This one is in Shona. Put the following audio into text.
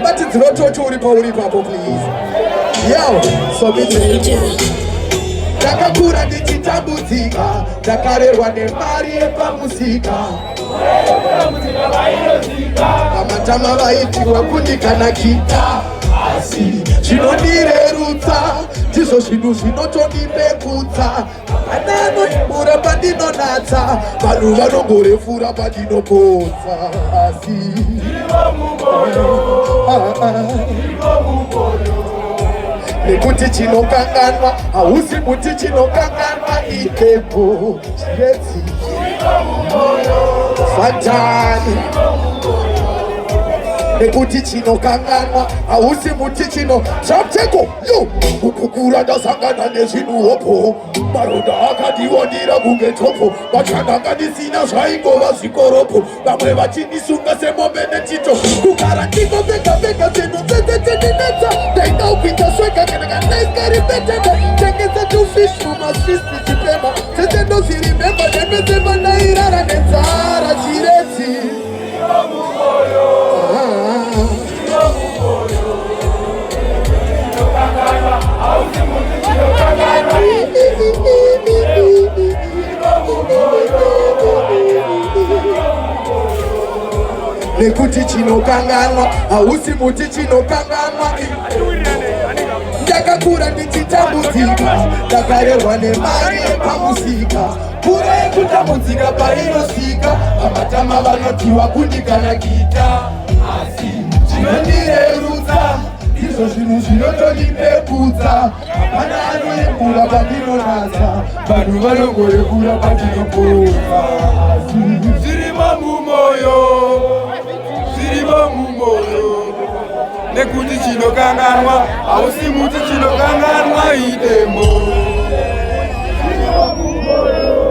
but it's not uripo, please. Yo, so Takakura ndichitambudzika, takarerwa nemari yepamusika. Pamatama vaitiwa kundikanakita, asi zvinondirerutsa, ndizvo zvinhu zvinotondipeputsa. Ananodimura pandinonatsa, vanhu vanongorefura pandinopodza, asi nekuti chinokanganwa hausi muti chinokanganwa ipepo chiredzi fatani nekuti chinokanganwa hausi muti chino zvapteko yo kukukura ndasangana nezvinhuhopo maronda akandionira kunge topo vachandanga ndisina zvaingova zvikoropo vamwe vachindisunga semombe nechito kugara ndingobega zenonzezeteninetsa ndaingaupinza swega kanakanaiskaripetete tengesa tufish mumasvisti chipema tese ndozvirimemba nemezema nairara nenzara chiredzi nekuti chinokanganwa hausi muti chinokanganwa ndakakura ndichitambudzika ndakarerwa nemari yepamusika kura yekutambudzika painosika amatama vanotiwa kundikanakita asi zvinondirerutsa izvo zvinhu zvinotondipeputsa hapana anoyembura pandinonatsa vanhu vanongorekura pandinopodza zvirimo mumoyo nekuti chinokanganwa hausi muti chinokanganwa idemo